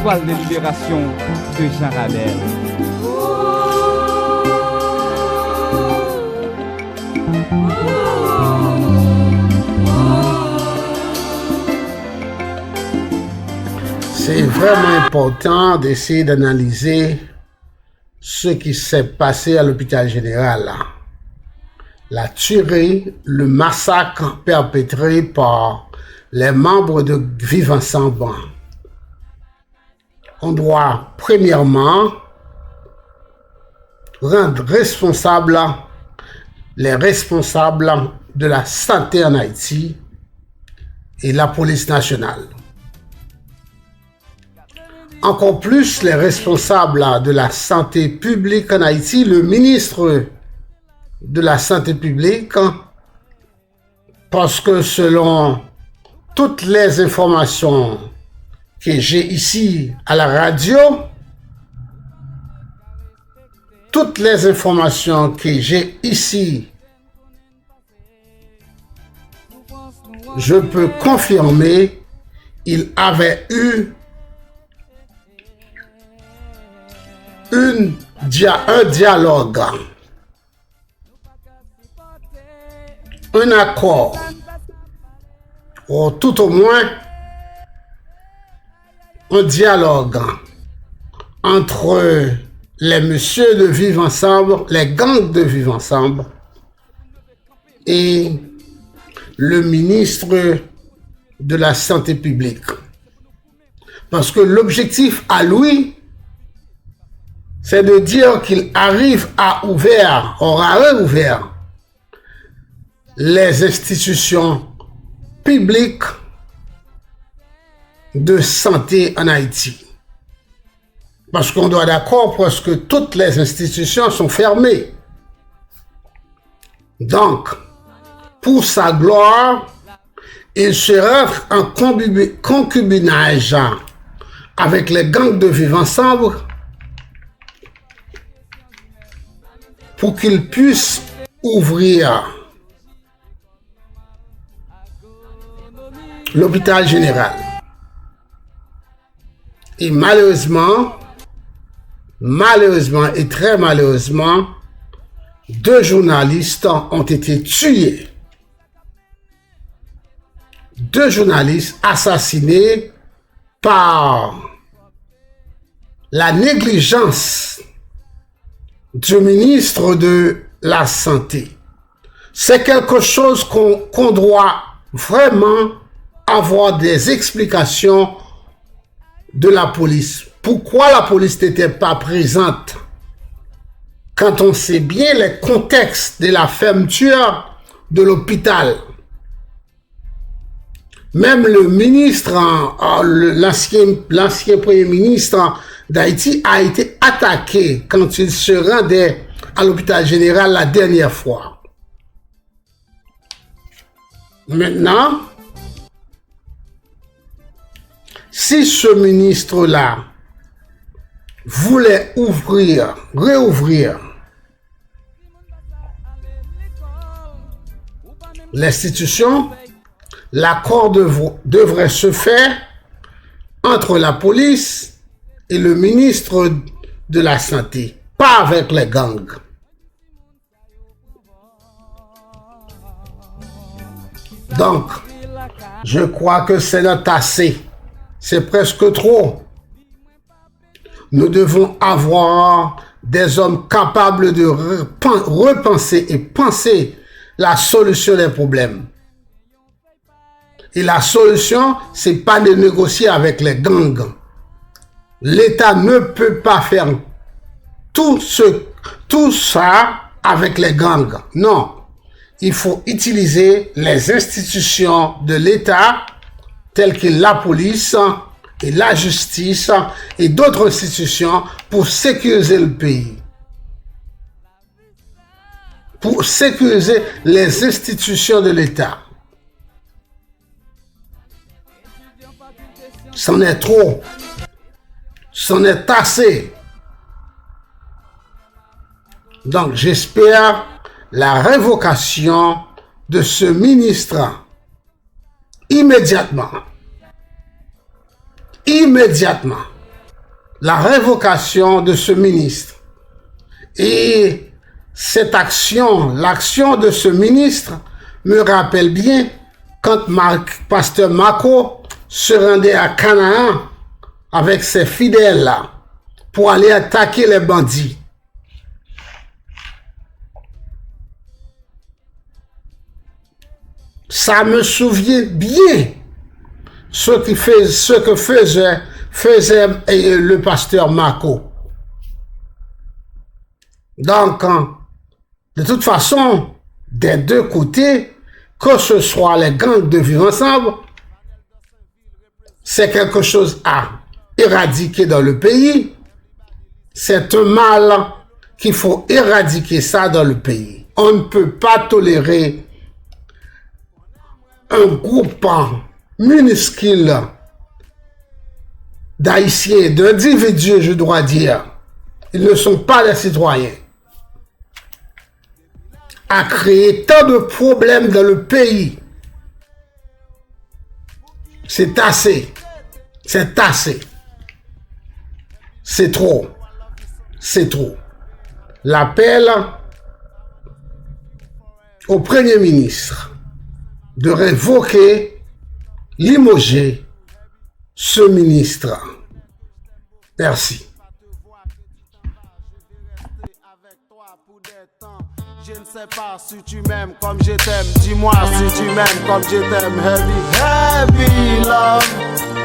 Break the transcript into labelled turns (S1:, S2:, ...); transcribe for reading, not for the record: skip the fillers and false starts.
S1: toile de libération de Jean Rabel.
S2: C'est vraiment important d'essayer d'analyser ce qui s'est passé à l'hôpital général. La tuerie, le massacre perpétré par les membres de Vivre Ensemble. On doit premièrement rendre responsables les responsables de la santé en Haïti et la police nationale. Encore plus les responsables de la santé publique en Haïti, le ministre de la santé publique, parce que selon toutes les informations que j'ai ici à la radio, toutes les informations que j'ai ici, je peux confirmer, il avait eu un dialogue, un accord, ou tout au moins un dialogue entre les messieurs de Vivre Ensemble, les gangs de Vivre Ensemble et le ministre de la Santé publique. Parce que l'objectif à lui, c'est de dire qu'il arrive à aura réouvert les institutions publiques de santé en Haïti. Parce qu'on doit d'accord parce que toutes les institutions sont fermées. Donc, pour sa gloire, il sera en concubinage avec les gangs de Vivre Ensemble pour qu'il puisse ouvrir l'hôpital général. Et malheureusement et très malheureusement, 2 journalistes ont été tués. 2 journalistes assassinés par la négligence du ministre de la Santé. C'est quelque chose qu'on doit vraiment avoir des explications de la police. Pourquoi la police n'était pas présente quand on sait bien les contextes de la fermeture de l'hôpital? Même le ministre, l'ancien premier ministre d'Haïti a été attaqué quand il se rendait à l'hôpital général la dernière fois. Maintenant, si ce ministre-là voulait réouvrir l'institution, l'accord devrait se faire entre la police et le ministre de la Santé, pas avec les gangs. Donc, je crois que c'est notre assez. C'est presque trop. Nous devons avoir des hommes capables de repenser et penser la solution des problèmes. Et la solution, c'est pas de négocier avec les gangs. L'État ne peut pas faire tout ça avec les gangs. Non. Il faut utiliser les institutions de l'État, telles que la police et la justice et d'autres institutions pour sécuriser le pays. Pour sécuriser les institutions de l'État. C'en est trop. C'en est assez. Donc, j'espère la révocation de ce ministre immédiatement. Immédiatement. la révocation de ce ministre. Et cette action, l'action de ce ministre, me rappelle bien quand pasteur Marco se rendait à Canaan avec ses fidèles là, pour aller attaquer les bandits. Ça me souvient bien ce que faisait le pasteur Marco. Donc, de toute façon, des deux côtés, que ce soit les gangs de vivre ensemble, c'est quelque chose à éradiquer dans le pays. C'est un mal qu'il faut éradiquer ça dans le pays. On ne peut pas tolérer un groupe minuscule d'Haïtiens, d'individus, je dois dire, ils ne sont pas des citoyens, à créer tant de problèmes dans le pays. C'est assez. C'est assez. C'est trop. C'est trop. L'appel au Premier ministre de révoquer, limoger ce ministre. Merci.
S3: Je ne sais pas si tu m'aimes comme je t'aime. Dis-moi si tu m'aimes comme je t'aime. Heavy, heavy love.